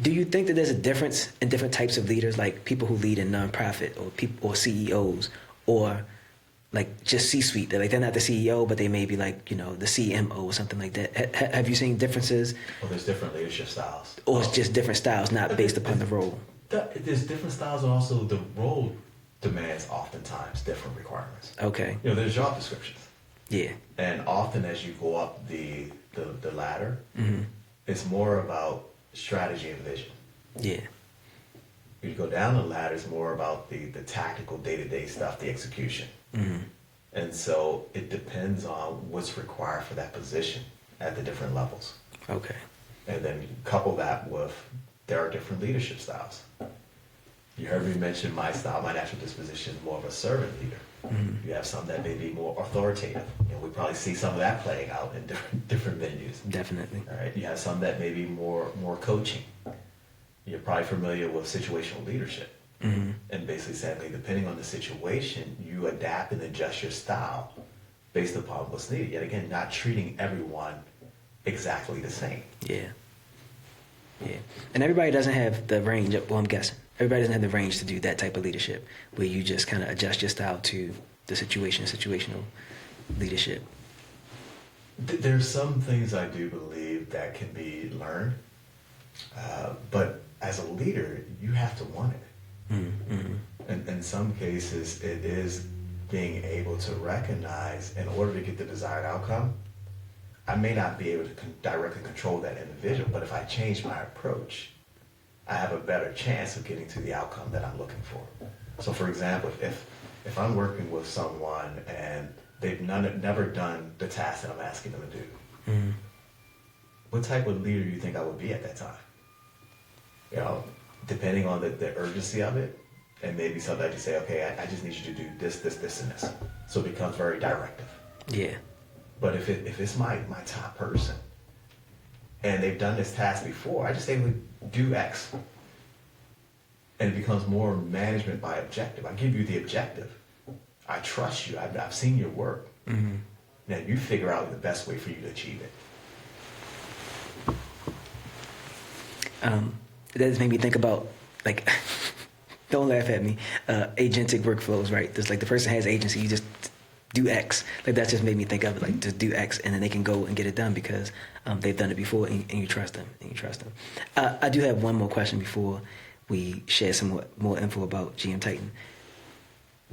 Do you think that there's a difference in different types of leaders, like people who lead in nonprofit or CEOs, or like just C-suite? They're not the CEO, but they may be like, the CMO or something like that. Have you seen differences? Well, there's different leadership styles. Or it's just different styles, not based upon the role? There's different styles, and also the role demands oftentimes different requirements. Okay. There's job descriptions. Yeah. And often as you go up the ladder, it's more about strategy and vision. Yeah. You go down the ladder, it's more about the tactical day-to-day stuff, the execution. And so it depends on what's required for that position at the different levels. Okay. And then you couple that with, there are different leadership styles. You heard me mention my style, my natural disposition is more of a servant leader. You have some that may be more authoritative. We probably see some of that playing out in different venues. Definitely. All right. You have some that may be more coaching. You're probably familiar with situational leadership. And basically saying, depending on the situation, you adapt and adjust your style based upon what's needed. Yet again, not treating everyone exactly the same. Yeah. Yeah. And everybody doesn't have the range. Well, I'm guessing everybody doesn't have the range to do that type of leadership where you just kind of adjust your style to the situational leadership. There's some things I do believe that can be learned, but as a leader, you have to want it. And in some cases, it is being able to recognize, in order to get the desired outcome, I may not be able to directly control that individual, but if I change my approach, I have a better chance of getting to the outcome that I'm looking for. So for example, if I'm working with someone and they've never done the task that I'm asking them to do, what type of leader do you think I would be at that time? Depending on the urgency of it, and maybe sometimes you say, okay, I just need you to do this, this, this, and this. So it becomes very directive. Yeah. But if it's my top person, and they've done this task before, I just say, do X. And it becomes more management by objective. I give you the objective. I trust you. I've seen your work. Now you figure out the best way for you to achieve it. That just made me think about, like, don't laugh at me, agentic workflows, right? There's like the person has agency, you just do X. Like, that just made me think of it, like, just do X, and then they can go and get it done because they've done it before, and you trust them, I do have one more question before we share some more info about GM Titan.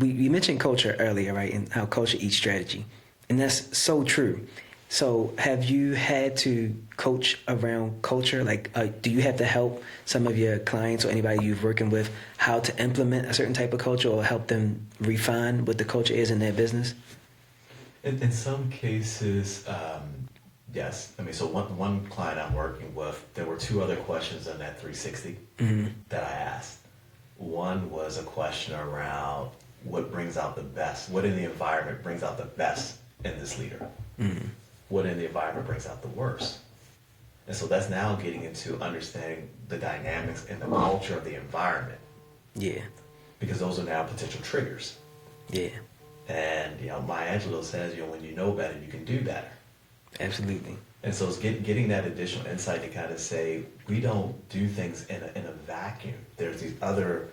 We mentioned culture earlier, right, and how culture eats strategy, and that's so true. So have you had to coach around culture? Like, do you have to help some of your clients or anybody you've working with how to implement a certain type of culture, or help them refine what the culture is in their business? In some cases, yes. So one client I'm working with, there were two other questions on that 360 that I asked. One was a question around what brings out the best, what in the environment brings out the best in this leader. What in the environment brings out the worst. And so that's now getting into understanding the dynamics and the culture of the environment. Yeah. Because those are now potential triggers. Yeah. And, Maya Angelou says, when you know better, you can do better. Absolutely. And so it's getting that additional insight to kind of say, we don't do things in a vacuum. There's these other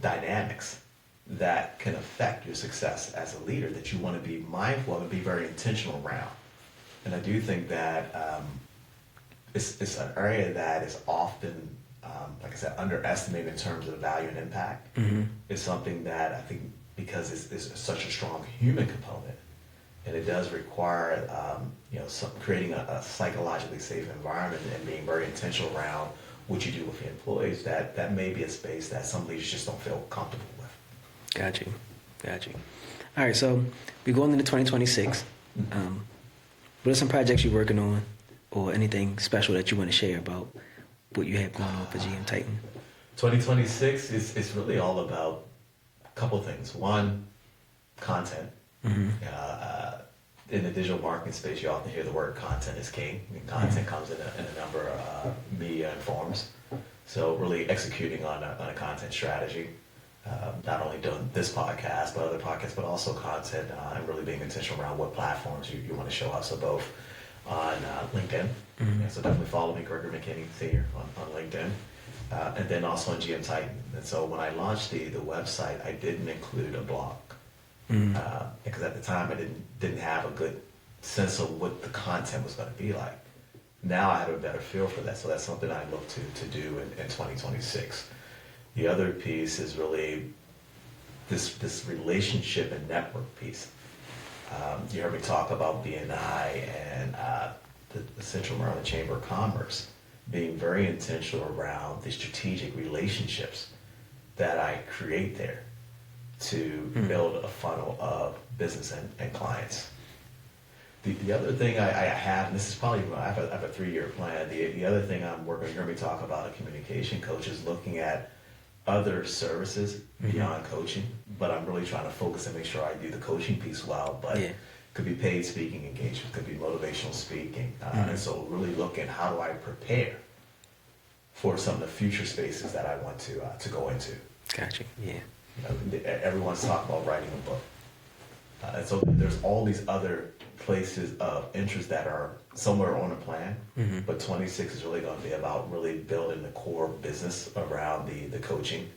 dynamics that can affect your success as a leader that you want to be mindful of and be very intentional around. And I do think that it's an area that is often, like I said, underestimated in terms of value and impact. It's something that I think, because it's such a strong human component, and it does require creating a psychologically safe environment and being very intentional around what you do with your employees, that may be a space that some leaders just don't feel comfortable with. Got you. All right, so we're going into 2026. What are some projects you're working on, or anything special that you want to share about what you have going on for GM Titan? 2026 is really all about a couple of things. One, content. In the digital marketing space, you often hear the word content is king. And content comes in a number of media and forms. So really executing on a content strategy. Not only doing this podcast, but other podcasts, but also content, and really being intentional around what platforms you want to show up. So both on LinkedIn, so definitely follow me, Gregory McKinney Senior, on LinkedIn, and then also on GM Titan. And so when I launched the website, I didn't include a blog, because at the time I didn't have a good sense of what the content was going to be like. Now I have a better feel for that, so that's something I look to do in 2026. The other piece is really this relationship and network piece. You heard me talk about BNI and the Central Maryland Chamber of Commerce being very intentional around the strategic relationships that I create there to build a funnel of business and clients. The other thing I have, and this is probably, I have a 3-year plan. The other thing I'm working, you heard me talk about a communication coach, is looking at other services beyond coaching, but I'm really trying to focus and make sure I do the coaching piece well, but could be paid speaking engagement, could be motivational speaking, and so really looking, how do I prepare for some of the future spaces that I want to go into. Gotcha. Yeah. Everyone's talking about writing a book, and so there's all these other places of interest that are somewhere on a plan, but 26 is really going to be about really building the core business around the coaching.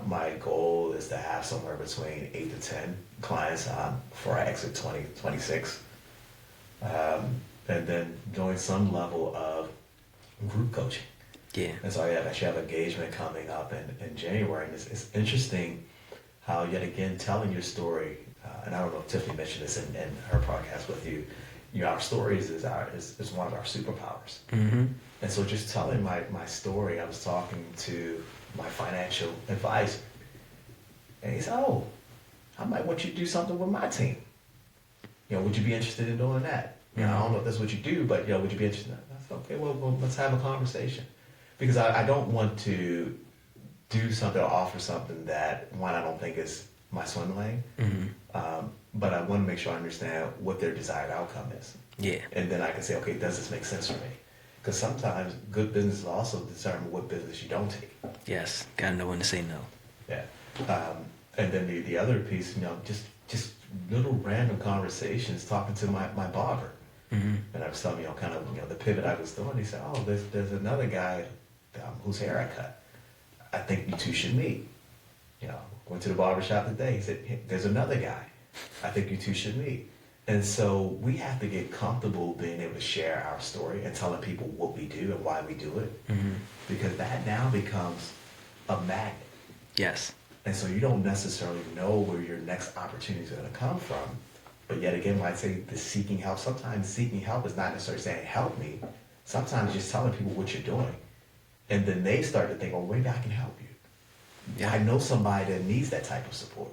My goal is to have somewhere between 8 to 10 clients before I exit 2026, and then doing some level of group coaching. Yeah. And so I actually have engagement coming up in January, and it's interesting how, yet again, telling your story, and I don't know if Tiffany mentioned this in her podcast with you, our stories is one of our superpowers. And so just telling my story, I was talking to my financial advisor, and he said, "Oh, I might want you to do something with my team. Would you be interested in doing that? I don't know if that's what you do, but would you be interested in that?" I said, "Okay, well, let's have a conversation." Because I don't want to do something or offer something that, one, I don't think is my swim lane, but I want to make sure I understand what their desired outcome is. Yeah. And then I can say, okay, does this make sense for me? Because sometimes good business will also determine what business you don't take. Yes, gotta know when to say no. Yeah. And then the other piece, just little random conversations, talking to my barber. And I was telling kind of the pivot I was doing. He said, "Oh, there's another guy whose hair I cut. I think you two should meet." Went to the barber shop today. He said, "Hey, there's another guy. I think you two should meet." And so we have to get comfortable being able to share our story and telling people what we do and why we do it, because that now becomes a magnet. Yes. And so you don't necessarily know where your next opportunity is going to come from. But yet again, when I say the seeking help, sometimes seeking help is not necessarily saying, "Help me." Sometimes just telling people what you're doing. And then they start to think, "Oh, maybe I can help you. Yeah. I know somebody that needs that type of support."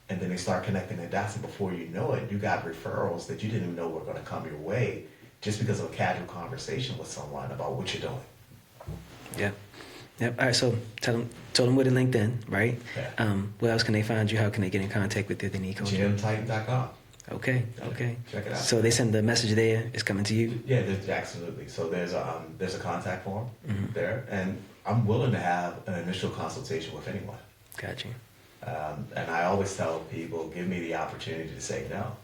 And then they start connecting the dots, and before you know it, you got referrals that you didn't even know were going to come your way just because of a casual conversation with someone about what you're doing. Yeah. Yep. All right. So tell them what to LinkedIn, right? Yeah. Where else can they find you? How can they get in contact with you? They need coaching. GMTitan.com. Okay. Check it out. So they send the message there. It's coming to you. Yeah, absolutely. So there's a contact form there, and I'm willing to have an initial consultation with anyone. Got you. And I always tell people, give me the opportunity to say no.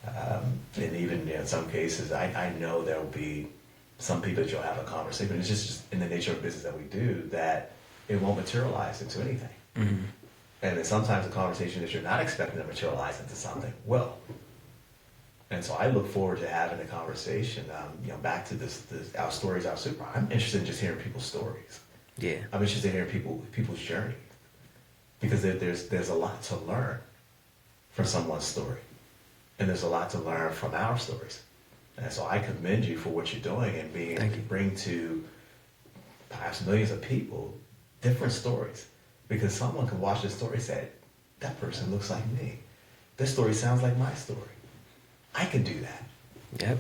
And even in some cases, I know there will be some people that you'll have a conversation. It's just in the nature of business that we do that it won't materialize into anything. Mm-hmm. And then sometimes the conversation that you're not expecting to materialize into something will. And so I look forward to having a conversation. Back to this our stories, our super. I'm interested in just hearing people's stories. Yeah. I'm interested in hearing people's journey, because there's a lot to learn from someone's story, and there's a lot to learn from our stories. And so I commend you for what you're doing and being able to bring to perhaps millions of people different stories, because someone can watch this story and say, that person looks like me. This story sounds like my story. I can do that. Yep.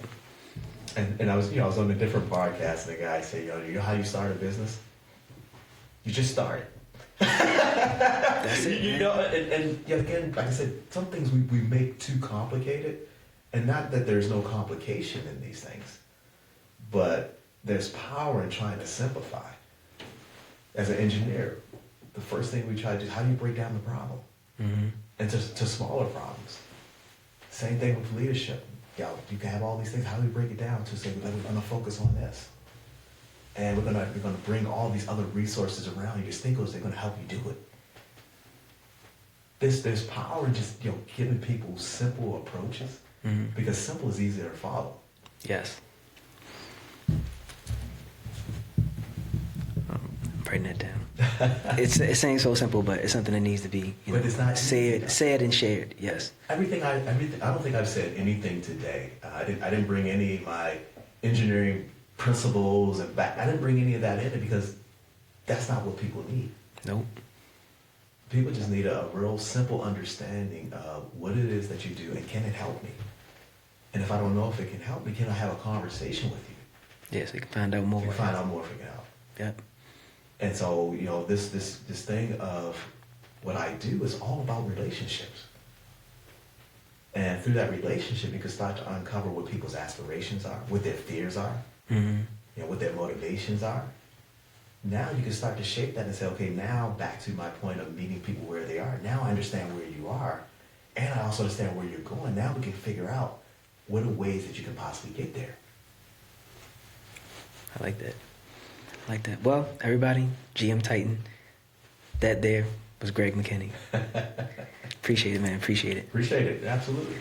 And I was on a different podcast, and the guy said, you know how you start a business? You just start it. That's it. And again, like I said, some things we make too complicated, and not that there's no complication in these things, but there's power in trying to simplify. As an engineer, the first thing we try to do is, how do you break down the problem? Mm-hmm. And to smaller problems. Same thing with leadership. You can have all these things. How do we break it down to say, we're going to focus on this, and we're going to bring all these other resources around you, your stakeholders, they're going to help you do it. There's power in just giving people simple approaches, Mm-hmm. because simple is easier to follow. Yes. I'm writing that down. It seems so simple, but it's something that needs to be But it's not easy. said and shared. Yes. Everything. I don't think I've said anything today. I didn't bring any of my engineering principles and back. I didn't bring any of that in, because that's not what people need. Nope. People just need a real simple understanding of what it is that you do, and can it help me? And if I don't know if it can help me, can I have a conversation with you? Yes, we can find out more. We can find out more if it can help. Yep. And so, this thing of what I do is all about relationships. And through that relationship, you can start to uncover what people's aspirations are, what their fears are, Mm-hmm. what their motivations are. Now you can start to shape that and say, okay, now back to my point of meeting people where they are. Now I understand where you are, and I also understand where you're going. Now we can figure out what are ways that you can possibly get there. I like that. Well, everybody, GM Titan, that there was Greg McKinney. Appreciate it, man. Appreciate it. Appreciate it. Absolutely.